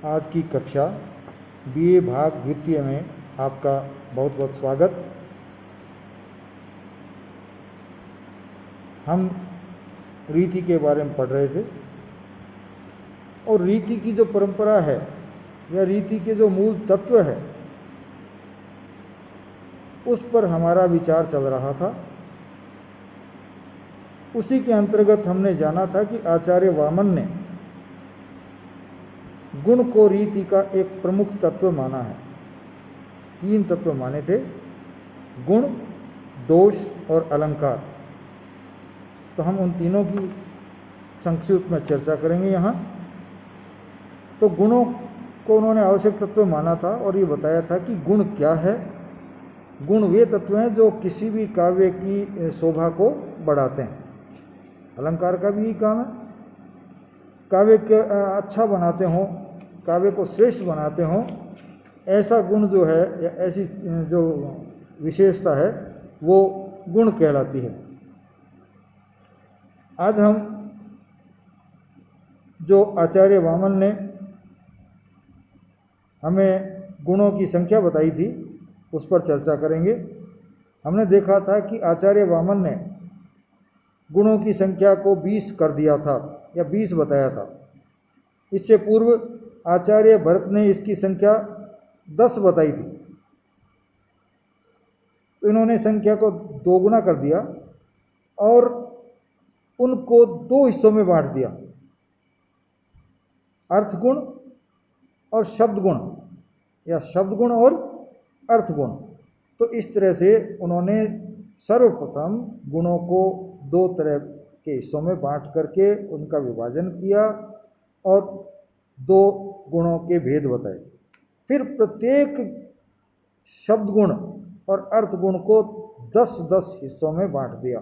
आज की कक्षा बीए भाग द्वितीय में आपका बहुत बहुत स्वागत। हम रीति के बारे में पढ़ रहे थे और रीति की जो परंपरा है या रीति के जो मूल तत्व है उस पर हमारा विचार चल रहा था। उसी के अंतर्गत हमने जाना था कि आचार्य वामन ने गुण को रीति का एक प्रमुख तत्व माना है। 3 तत्व माने थे, गुण, दोष और अलंकार। तो हम उन तीनों की संक्षिप्त में चर्चा करेंगे यहाँ। तो गुणों को उन्होंने आवश्यक तत्व माना था और ये बताया था कि गुण क्या है। गुण वे तत्व हैं जो किसी भी काव्य की शोभा को बढ़ाते हैं। अलंकार का भी यही काम है, काव्य के अच्छा बनाते हों, काव्य को श्रेष्ठ बनाते हों, ऐसा गुण जो है या ऐसी जो विशेषता है वो गुण कहलाती है। आज हम जो आचार्य वामन ने हमें गुणों की संख्या बताई थी उस पर चर्चा करेंगे। हमने देखा था कि आचार्य वामन ने गुणों की संख्या को 20 कर दिया था या 20 बताया था। इससे पूर्व आचार्य भरत ने इसकी संख्या 10 बताई थी। तो इन्होंने संख्या को 2 गुना कर दिया और उनको 2 हिस्सों में बांट दिया, अर्थ गुण और शब्द गुण या शब्द गुण और अर्थ गुण। तो इस तरह से उन्होंने सर्वप्रथम गुणों को 2 तरह के हिस्सों में बांट करके उनका विभाजन किया और 2 गुणों के भेद बताए। फिर प्रत्येक शब्द गुण और अर्थ गुण को 10-10 हिस्सों में बांट दिया,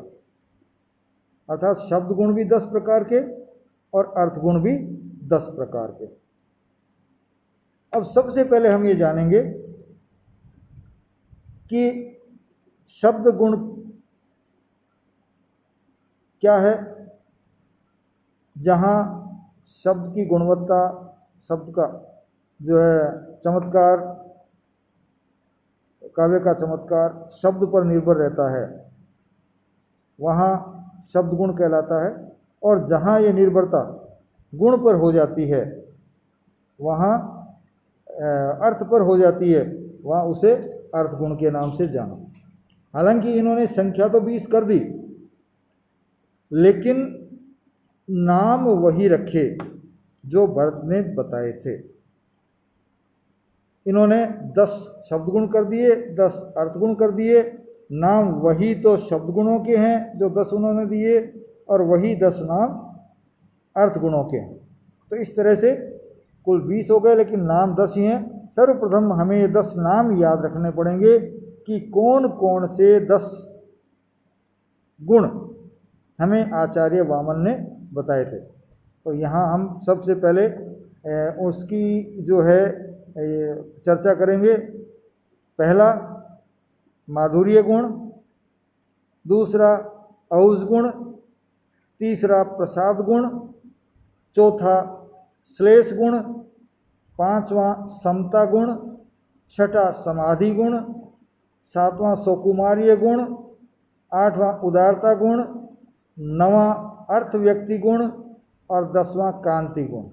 अर्थात शब्द गुण भी 10 प्रकार के और अर्थ गुण भी 10 प्रकार के। अब सबसे पहले हम ये जानेंगे कि शब्द गुण क्या है। जहाँ शब्द की गुणवत्ता, शब्द का जो है चमत्कार, काव्य का चमत्कार शब्द पर निर्भर रहता है, वहाँ शब्द गुण कहलाता है। और जहाँ ये निर्भरता गुण पर हो जाती है, वहाँ अर्थ पर हो जाती है, वहाँ उसे अर्थ गुण के नाम से जानो। हालांकि इन्होंने संख्या तो 20 कर दी, लेकिन नाम वही रखे जो भरत ने बताए थे। इन्होंने 10 शब्द गुण कर दिए, 10 अर्थ गुण कर दिए। नाम वही तो शब्द गुणों के हैं जो 10 उन्होंने दिए, और वही 10 नाम अर्थ गुणों के हैं। तो इस तरह से कुल 20 हो गए, लेकिन नाम 10 ही हैं। सर्वप्रथम हमें ये 10 नाम याद रखने पड़ेंगे कि कौन कौन से 10 गुण हमें आचार्य वामन ने बताए थे। तो यहाँ हम सबसे पहले उसकी जो है चर्चा करेंगे। पहला माधुर्य गुण, दूसरा औज गुण, तीसरा प्रसाद गुण, चौथा श्लेष गुण, 5वां समता गुण, 6ठा समाधि गुण, 7वां सौकुमार्य गुण, 8वां उदारता गुण, 9वां अर्थ व्यक्ति गुण और 10वां कांति गुण।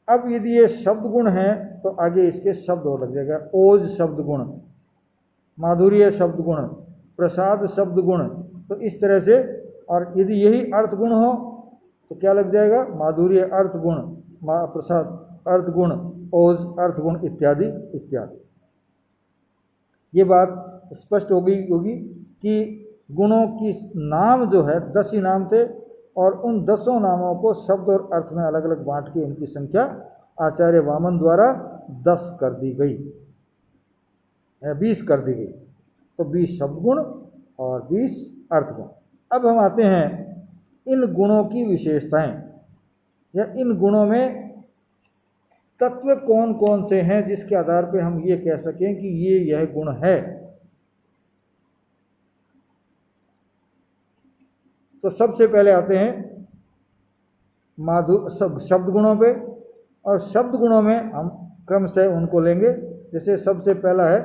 अब यदि ये शब्द गुण हैं तो आगे इसके शब्द और लग जाएगा। ओज शब्द गुण, माधुर्य शब्द गुण, प्रसाद शब्द गुण। तो इस तरह से, और यदि यही अर्थ गुण हो तो क्या लग जाएगा? माधुर्य अर्थ गुण, प्रसाद अर्थ गुण, ओज अर्थ गुण इत्यादि इत्यादि। ये बात स्पष्ट हो गई होगी कि गुणों की नाम जो है 10 ही नाम थे, और उन 10 नामों को शब्द और अर्थ में अलग अलग बांट के इनकी संख्या आचार्य वामन द्वारा 10 कर दी गई, 20 कर दी गई। तो 20 शब्द गुण और 20 अर्थ गुण। अब हम आते हैं इन गुणों की विशेषताएं, या इन गुणों में तत्व कौन कौन से हैं जिसके आधार पर हम ये कह सकें कि यह गुण है। तो सबसे पहले आते हैं शब्द गुणों पे। और शब्द गुणों में हम क्रमशः उनको लेंगे। जैसे सबसे पहला है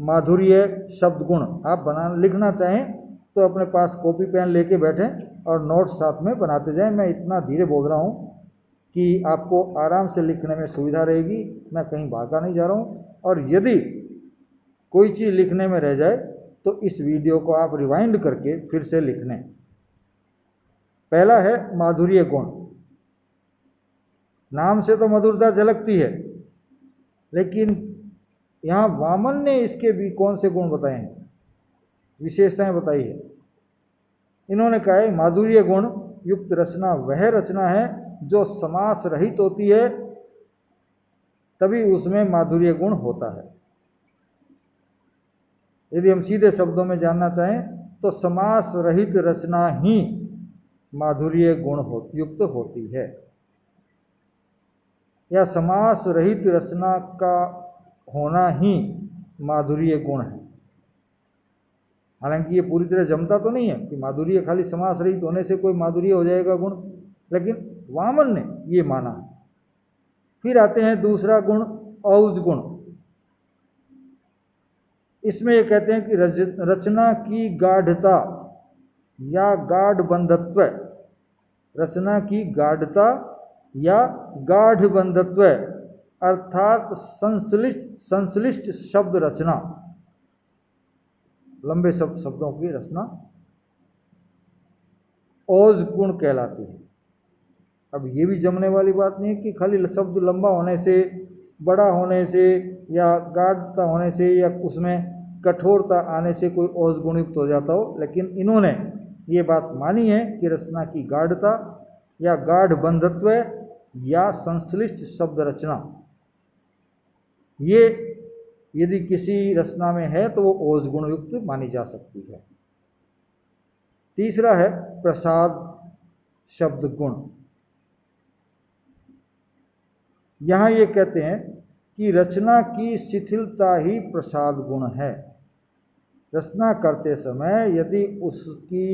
माधुर्य शब्द गुण। आप लिखना चाहें तो अपने पास कॉपी पेन लेके बैठें और नोट्स साथ में बनाते जाएं। मैं इतना धीरे बोल रहा हूँ कि आपको आराम से लिखने में सुविधा रहेगी। मैं कहीं भागा नहीं जा रहा हूँ। और यदि कोई चीज़ लिखने में रह जाए तो इस वीडियो को आप रिवाइंड करके फिर से लिख लें। पहला है माधुर्य गुण। नाम से तो मधुरता झलकती है, लेकिन यहाँ वामन ने इसके भी कौन से गुण बताए हैं, विशेषताएं बताई है। इन्होंने कहा है माधुर्य गुण युक्त रचना वह रचना है जो समास रहित होती है, तभी उसमें माधुर्य गुण होता है। यदि हम सीधे शब्दों में जानना चाहें तो समास रहित रचना ही माधुर्य गुण युक्त होती है, या समास रहित रचना का होना ही माधुर्य गुण है। हालांकि ये पूरी तरह जमता तो नहीं है कि माधुर्य खाली समास रहित होने से कोई माधुर्य हो जाएगा गुण, लेकिन वामन ने ये माना है। फिर आते हैं दूसरा गुण औज गुण। इसमें ये कहते हैं कि रचना की गाढ़ता या गाढ़ बंधत्व, रचना की गाढ़ता या गाढ़ बंधत्व अर्थात संश्लिष्ट शब्द रचना, लंबे शब्दों की रचना औज गुण कहलाती है। अब ये भी जमने वाली बात नहीं है कि खाली शब्द लंबा होने से, बड़ा होने से या गाढ़ता होने से या उसमें कठोरता आने से कोई औज गुण युक्त हो जाता हो, लेकिन इन्होंने ये बात मानी है कि रचना की गाढ़ता या गाढ़ बंधत्व या संश्लिष्ट शब्द रचना, ये यदि किसी रचना में है तो वो औज गुण युक्त मानी जा सकती है। तीसरा है प्रसाद शब्द गुण। यहां ये कहते हैं कि रचना की शिथिलता ही प्रसाद गुण है। रचना करते समय यदि उसकी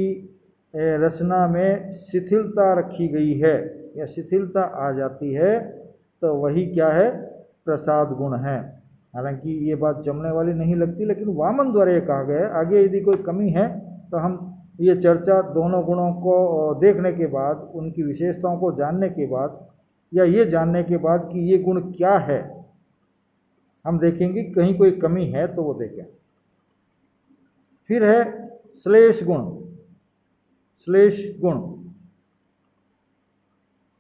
रचना में शिथिलता रखी गई है या शिथिलता आ जाती है तो वही क्या है, प्रसाद गुण है। हालांकि ये बात जमने वाली नहीं लगती, लेकिन वामन द्वारा ये कहा गया है। आगे यदि कोई कमी है तो हम ये चर्चा दोनों गुणों को देखने के बाद, उनकी विशेषताओं को जानने के बाद या ये जानने के बाद कि ये गुण क्या है, हम देखेंगे कहीं कोई कमी है तो वो देखें। फिर है श्लेष गुण। श्लेष गुण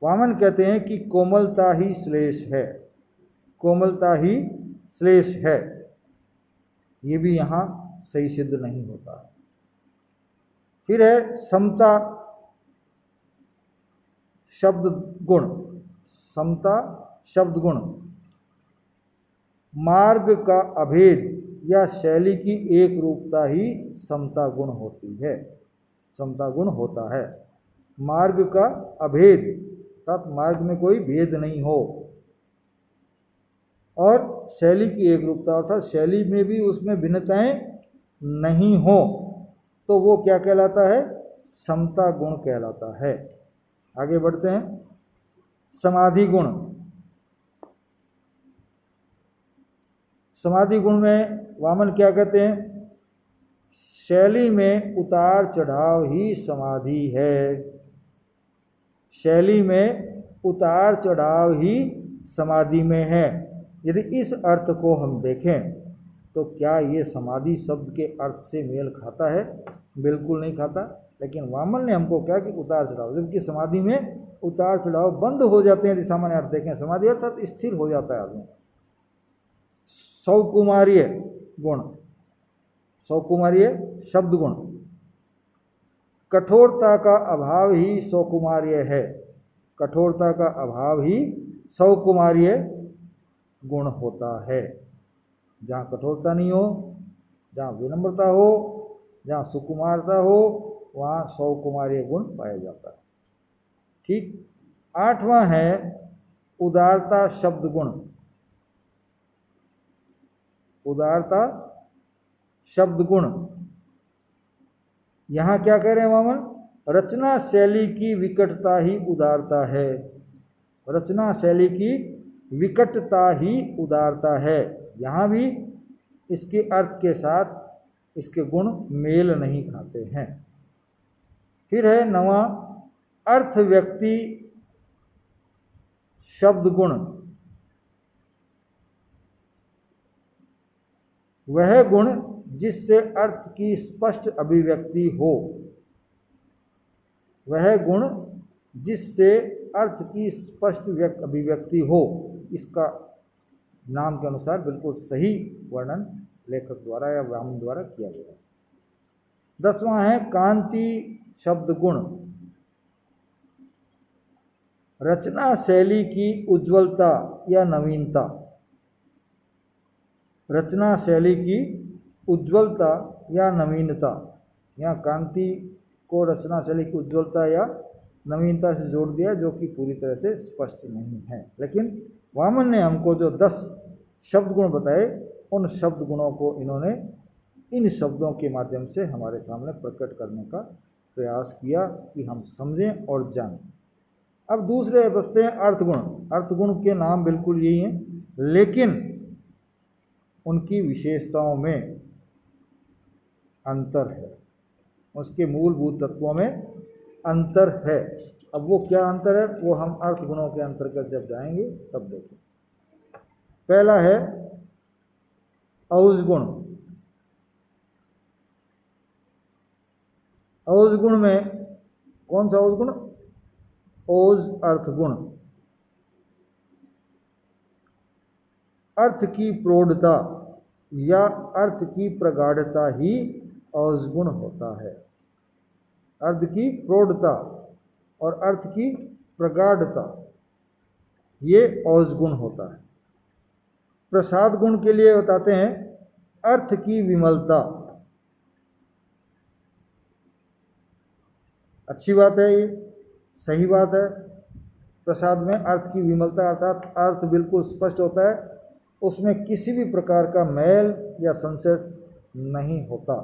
वामन कहते हैं कि कोमलता ही श्लेष है, कोमलता ही श्लेष है। ये भी यहाँ सही सिद्ध नहीं होता। फिर है समता शब्द गुण। समता शब्द गुण मार्ग का अभेद या शैली की एक रूपता ही समता गुण होती है, समता गुण होता है। मार्ग का अभेद अर्थात मार्ग में कोई भेद नहीं हो, और शैली की एक रूपता अर्थात शैली में भी उसमें भिन्नताएं नहीं हो, तो वो क्या कहलाता है, समता गुण कहलाता है। आगे बढ़ते हैं। समाधि गुण। समाधि गुण में वामन क्या कहते हैं, शैली में उतार चढ़ाव ही समाधि है। शैली में उतार चढ़ाव ही समाधि में है। यदि इस अर्थ को हम देखें तो क्या ये समाधि शब्द के अर्थ से मेल खाता है? बिल्कुल नहीं खाता। लेकिन वामन ने हमको क्या कि उतार चढ़ाव, जबकि समाधि में उतार चढ़ाव बंद हो जाते हैं। यदि सामान्य अर्थ देखें, समाधि अर्थात स्थिर हो जाता है आदमी। सौकुमार्य गुण, सौकुमार्य शब्द गुण, कठोरता का अभाव ही सौकुमार्य है। कठोरता का अभाव ही सौकुमार्य गुण होता है। जहाँ कठोरता नहीं हो, जहाँ विनम्रता हो, जहाँ सुकुमारता हो, वहाँ सौकुमार्य गुण पाया जाता है। ठीक। आठवां है उदारता शब्द गुण। उदारता शब्द गुण, यहाँ क्या कह रहे हैं वामन, रचना शैली की विकटता ही उदारता है। रचना शैली की विकटता ही उदारता है। यहाँ भी इसके अर्थ के साथ इसके गुण मेल नहीं खाते हैं। फिर है 9वां, अर्थ व्यक्ति शब्द गुण। वह गुण जिससे अर्थ की स्पष्ट अभिव्यक्ति हो। वह गुण जिससे अर्थ की स्पष्ट अभिव्यक्ति हो, इसका नाम के अनुसार बिल्कुल सही वर्णन लेखक द्वारा या ब्राह्मण द्वारा किया गया। 10वां है कांति शब्द गुण। रचना शैली की उज्ज्वलता या नवीनता। रचना शैली की उज्ज्वलता या नवीनता। यहाँ कांति को रचना शैली की उज्ज्वलता या नवीनता से जोड़ दिया, जो कि पूरी तरह से स्पष्ट नहीं है। लेकिन वामन ने हमको जो 10 शब्द गुण बताए, उन शब्द गुणों को इन्होंने इन शब्दों के माध्यम से हमारे सामने प्रकट करने का प्रयास किया कि हम समझें और जानें। अब दूसरे बचते हैं अर्थ गुण। अर्थ गुण के नाम बिल्कुल यही हैं, लेकिन उनकी विशेषताओं में अंतर है, उसके मूलभूत तत्वों में अंतर है। अब वो क्या अंतर है, वो हम अर्थ गुणों के अंतर्गत जब जाएंगे तब देखें। पहला है औज गुण। औज गुण में कौन सा औज गुण? ओज अर्थ गुण। अर्थ की प्रौढ़ता या अर्थ की प्रगाढ़ता ही औज गुण होता है। अर्थ की प्रौढ़ता और अर्थ की प्रगाढ़ता, ये औज गुण होता है। प्रसाद गुण के लिए बताते हैं अर्थ की विमलता। अच्छी बात है, ये सही बात है। प्रसाद में अर्थ की विमलता अर्थात अर्थ बिल्कुल स्पष्ट होता है, उसमें किसी भी प्रकार का मैल या संशय नहीं होता।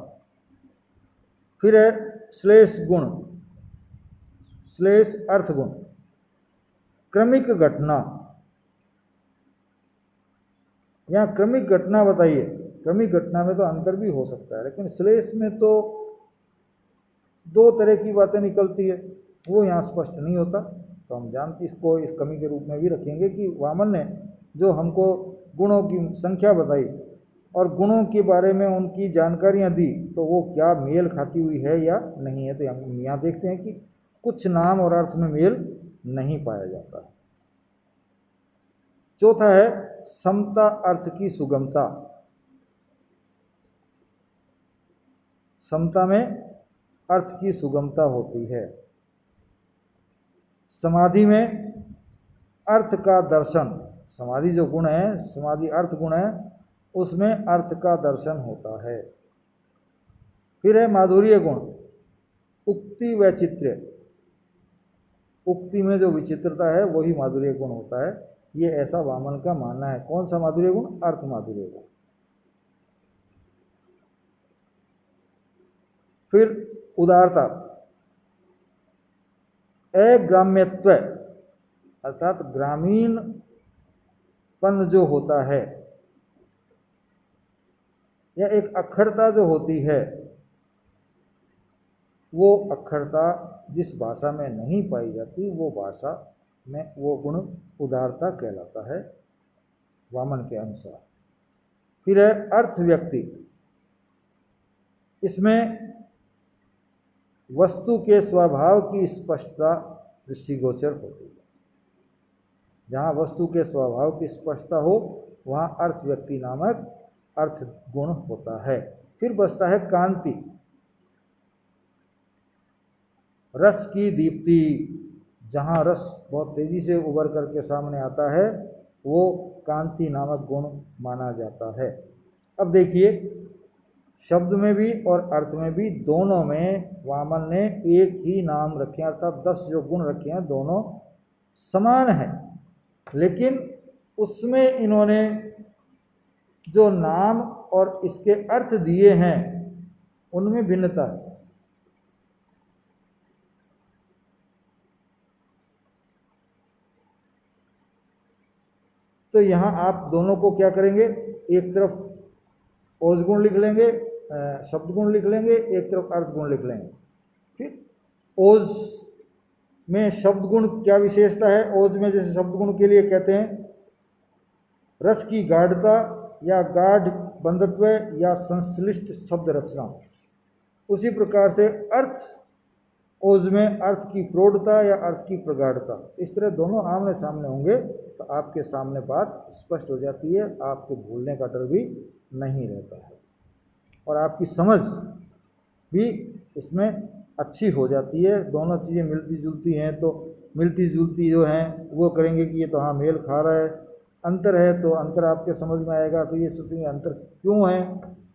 फिर है श्लेष गुण। श्लेष अर्थ गुण। क्रमिक घटना। यहाँ क्रमिक घटना बताइए। क्रमिक घटना में तो अंतर भी हो सकता है, लेकिन श्लेष में तो 2 तरह की बातें निकलती है, वो यहाँ स्पष्ट नहीं होता। तो हम जानते इसको इस कमी के रूप में भी रखेंगे कि वामन ने जो हमको गुणों की संख्या बताई और गुणों के बारे में उनकी जानकारियाँ दी, तो वो क्या मेल खाती हुई है या नहीं है। तो हम यहाँ देखते हैं कि कुछ नाम और अर्थ में मेल नहीं पाया जाता। चौथा है समता अर्थ की सुगमता। समता में अर्थ की सुगमता होती है। समाधि में अर्थ का दर्शन। समाधि जो गुण है, समाधि अर्थ गुण है, उसमें अर्थ का दर्शन होता है। फिर है माधुर्य गुण। उक्ति वैचित्र्य। उक्ति में जो विचित्रता है वही माधुर्य गुण होता है, ये ऐसा वामन का मानना है। कौन सा माधुर्य गुण? अर्थ माधुर्य गुण। फिर उदारता। अग्राम्यत्व अर्थात ग्रामीणपन जो होता है, या एक अक्षरता जो होती है, वो अक्षरता जिस भाषा में नहीं पाई जाती, वो भाषा में वो गुण उदारता कहलाता है वामन के अनुसार। फिर है अर्थ व्यक्ति। इसमें वस्तु के स्वभाव की स्पष्टता दृष्टिगोचर होती है। जहाँ वस्तु के स्वभाव की स्पष्टता हो, वहाँ अर्थ व्यक्ति नामक अर्थ गुण होता है। फिर बचता है कांति। रस की दीप्ति। जहाँ रस बहुत तेजी से उभर करके सामने आता है, वो कांति नामक गुण माना जाता है। अब देखिए, शब्द में भी और अर्थ में भी, दोनों में वामन ने एक ही नाम रखे हैं, अर्थात 10 जो गुण रखे हैं दोनों समान हैं, लेकिन उसमें इन्होंने जो नाम और इसके अर्थ दिए हैं उनमें भिन्नता है। तो यहाँ आप दोनों को क्या करेंगे, एक तरफ ओज गुण लिख लेंगे, शब्द गुण लिख लेंगे, एक तरफ अर्थ गुण लिख लेंगे। ठीक, ओज में शब्द गुण क्या विशेषता है? ओज में जैसे शब्द गुण के लिए कहते हैं रस की गाढ़ता या गाढ़ बंधत्व या संश्लिष्ट शब्द रचना, उसी प्रकार से अर्थ ओज में अर्थ की प्रौढ़ता या अर्थ की प्रगाढ़ता। इस तरह दोनों आमने सामने होंगे तो आपके सामने बात स्पष्ट हो जाती है, आपको भूलने का डर भी नहीं रहता है और आपकी समझ भी इसमें अच्छी हो जाती है। दोनों चीज़ें मिलती जुलती हैं तो मिलती जुलती जो हैं वो करेंगे कि ये तो हाँ मेल खा रहा है, अंतर है तो अंतर आपके समझ में आएगा। फिर ये सोचेंगे अंतर क्यों है,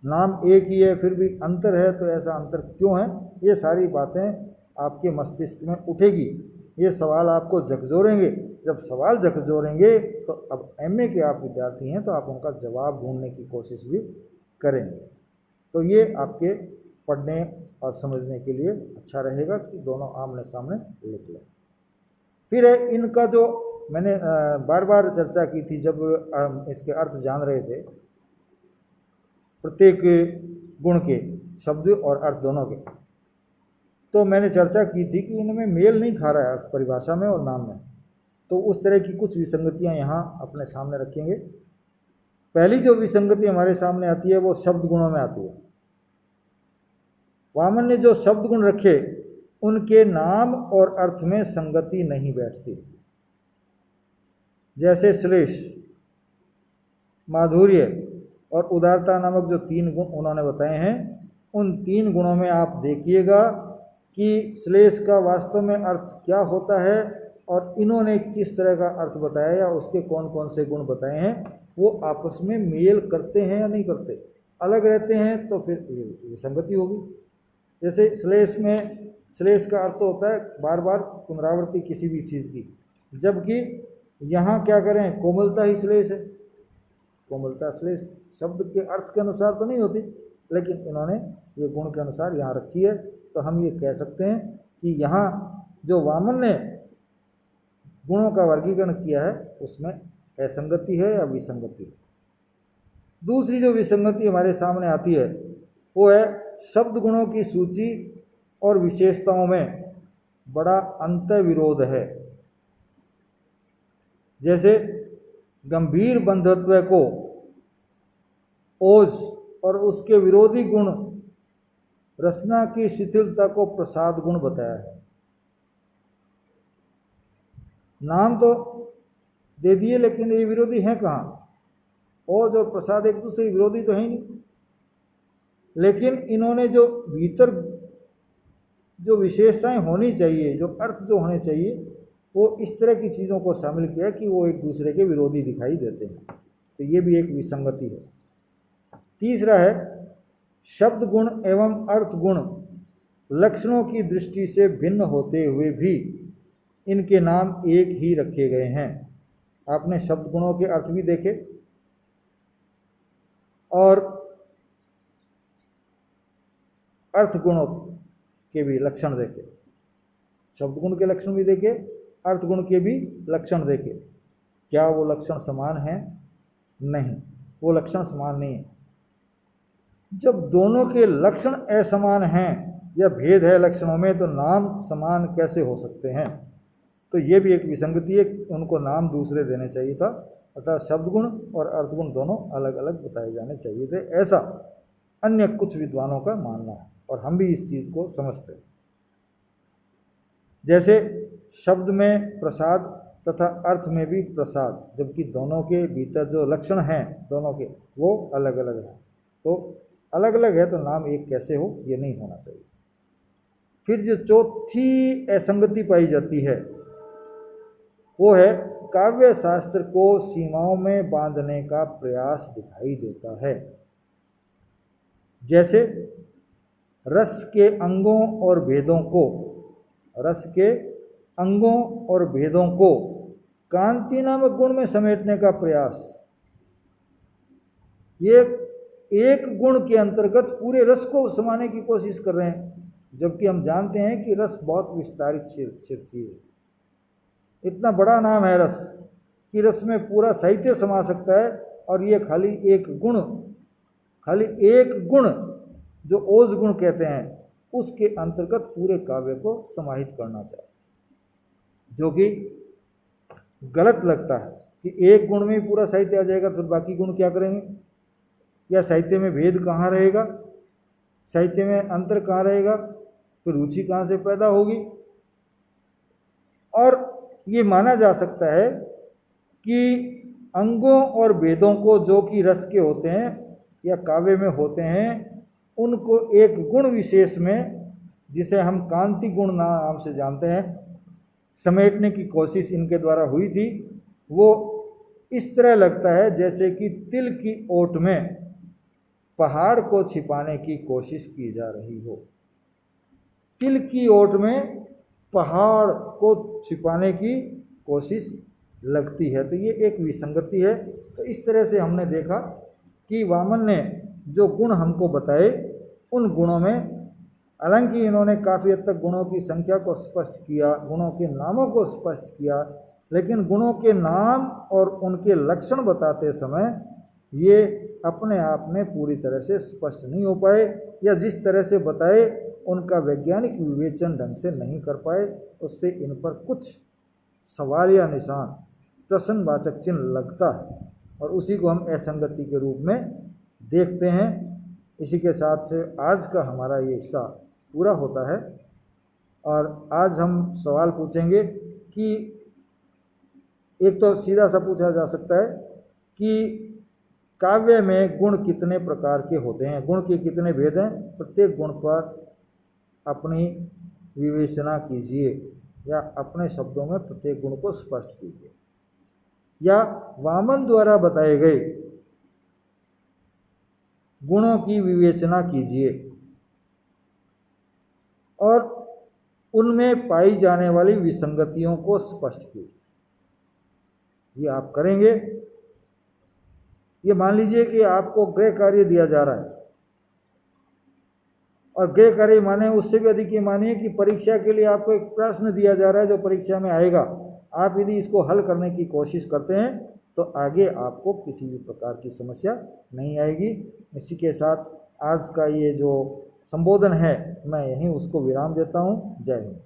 नाम एक ही है फिर भी अंतर है तो ऐसा अंतर क्यों है। ये सारी बातें आपके मस्तिष्क में उठेगी, ये सवाल आपको झकझोरेंगे। जब सवाल झकझोरेंगे तो अब एमए के आप विद्यार्थी हैं तो आप उनका जवाब ढूंढने की कोशिश भी करेंगे। तो ये आपके पढ़ने और समझने के लिए अच्छा रहेगा कि दोनों आमने सामने लिख लें। फिर है इनका जो मैंने बार बार चर्चा की थी जब हम इसके अर्थ जान रहे थे, प्रत्येक गुण के शब्द और अर्थ दोनों के, तो मैंने चर्चा की थी कि इनमें मेल नहीं खा रहा है परिभाषा में और नाम में। तो उस तरह की कुछ विसंगतियां यहाँ अपने सामने रखेंगे। पहली जो विसंगति हमारे सामने आती है वो शब्द गुणों में आती है। वामन ने जो शब्द गुण रखे उनके नाम और अर्थ में संगति नहीं बैठती। जैसे श्लेष, माधुर्य और उदारता नामक जो 3 गुण उन्होंने बताए हैं, उन 3 गुणों में आप देखिएगा कि श्लेष का वास्तव में अर्थ क्या होता है और इन्होंने किस तरह का अर्थ बताया या उसके कौन कौन से गुण बताए हैं, वो आपस में मेल करते हैं या नहीं करते। अलग रहते हैं तो फिर विसंगति होगी। जैसे श्लेष में, श्लेष का अर्थ होता है बार बार पुनरावृत्ति किसी भी चीज़ की, जबकि यहाँ क्या करें, कोमलता ही श्लेष है। कोमलता श्लेष शब्द के अर्थ के अनुसार तो नहीं होती, लेकिन इन्होंने ये गुण के अनुसार यहाँ रखी है। तो हम ये कह सकते हैं कि यहाँ जो वामन ने गुणों का वर्गीकरण किया है उसमें असंगति है या विसंगति है। दूसरी जो विसंगति हमारे सामने आती है वो है शब्द गुणों की सूची और विशेषताओं में बड़ा अंतर विरोध है। जैसे गंभीर बंधत्व को ओज और उसके विरोधी गुण रचना की शिथिलता को प्रसाद गुण बताया है। नाम तो दे दिए लेकिन ये विरोधी हैं कहाँ? ओज और प्रसाद एक दूसरे के विरोधी तो है ही नहीं, लेकिन इन्होंने जो भीतर जो विशेषताएं होनी चाहिए, जो अर्थ जो होने चाहिए, वो इस तरह की चीज़ों को शामिल किया कि वो एक दूसरे के विरोधी दिखाई देते हैं। तो ये भी एक विसंगति है। तीसरा है शब्द गुण एवं अर्थ गुण लक्षणों की दृष्टि से भिन्न होते हुए भी इनके नाम एक ही रखे गए हैं। आपने शब्द गुणों के अर्थ भी देखे और अर्थ गुणों के भी लक्षण देखे। शब्द गुण के लक्षण भी देखे, अर्थ गुण के भी लक्षण देखे। क्या वो लक्षण समान हैं? नहीं, वो लक्षण समान नहीं है। जब दोनों के लक्षण असमान हैं या भेद है लक्षणों में, तो नाम समान कैसे हो सकते हैं? तो ये भी एक विसंगति है। उनको नाम दूसरे देने चाहिए था, अर्थात शब्द गुण और अर्थ गुण दोनों अलग अलग बताए जाने चाहिए थे, ऐसा अन्य कुछ विद्वानों का मानना है और हम भी इस चीज़ को समझते हैं। जैसे शब्द में प्रसाद तथा अर्थ में भी प्रसाद, जबकि दोनों के भीतर जो लक्षण हैं दोनों के वो अलग अलग हैं। तो अलग अलग है तो नाम एक कैसे हो? ये नहीं होना चाहिए। फिर जो चौथी असंगति पाई जाती है वो है काव्य शास्त्र को सीमाओं में बांधने का प्रयास दिखाई देता है। जैसे रस के अंगों और भेदों को, रस के अंगों और भेदों को कांति नामक गुण में समेटने का प्रयास। ये एक गुण के अंतर्गत पूरे रस को समाने की कोशिश कर रहे हैं, जबकि हम जानते हैं कि रस बहुत विस्तारित चीज है। इतना बड़ा नाम है रस, कि रस में पूरा साहित्य समा सकता है, और ये खाली एक गुण जो ओज गुण कहते हैं उसके अंतर्गत पूरे काव्य को समाहित करना चाहिए, जो कि गलत लगता है कि एक गुण में ही पूरा साहित्य आ जाएगा, फिर बाकी गुण क्या करेंगे, या साहित्य में भेद कहाँ रहेगा, साहित्य में अंतर कहाँ रहेगा, फिर रुचि कहाँ से पैदा होगी। और ये माना जा सकता है कि अंगों और वेदों को जो कि रस के होते हैं या काव्य में होते हैं, उनको एक गुण विशेष में, जिसे हम कांति गुण नाम से जानते हैं, समेटने की कोशिश इनके द्वारा हुई थी। वो इस तरह लगता है जैसे कि तिल की ओट में पहाड़ को छिपाने की कोशिश की जा रही हो। तिल की ओट में पहाड़ को छिपाने की कोशिश लगती है, तो ये एक विसंगति है। तो इस तरह से हमने देखा कि वामन ने जो गुण हमको बताए, उन गुणों में हालांकि इन्होंने काफ़ी हद तक गुणों की संख्या को स्पष्ट किया, गुणों के नामों को स्पष्ट किया, लेकिन गुणों के नाम और उनके लक्षण बताते समय ये अपने आप में पूरी तरह से स्पष्ट नहीं हो पाए, या जिस तरह से बताए उनका वैज्ञानिक विवेचन ढंग से नहीं कर पाए। उससे इन पर कुछ सवाल या निशान, प्रश्नवाचक चिन्ह लगता है, और उसी को हम असंगति के रूप में देखते हैं। इसी के साथ आज का हमारा ये हिस्सा पूरा होता है, और आज हम सवाल पूछेंगे कि एक तो सीधा सा पूछा जा सकता है कि काव्य में गुण कितने प्रकार के होते हैं, गुण के कितने भेद हैं, प्रत्येक गुण पर अपनी विवेचना कीजिए, या अपने शब्दों में प्रत्येक गुण को स्पष्ट कीजिए, या वामन द्वारा बताए गए गुणों की विवेचना कीजिए और उनमें पाई जाने वाली विसंगतियों को स्पष्ट कीजिए। ये आप करेंगे। ये मान लीजिए कि आपको गृह कार्य दिया जा रहा है, और गृह कार्य माने उससे भी अधिक ये मानिए कि परीक्षा के लिए आपको एक प्रश्न दिया जा रहा है जो परीक्षा में आएगा। आप यदि इसको हल करने की कोशिश करते हैं तो आगे आपको किसी भी प्रकार की समस्या नहीं आएगी। इसी के साथ आज का ये जो संबोधन है, मैं यहीं उसको विराम देता हूँ। जय हिंद।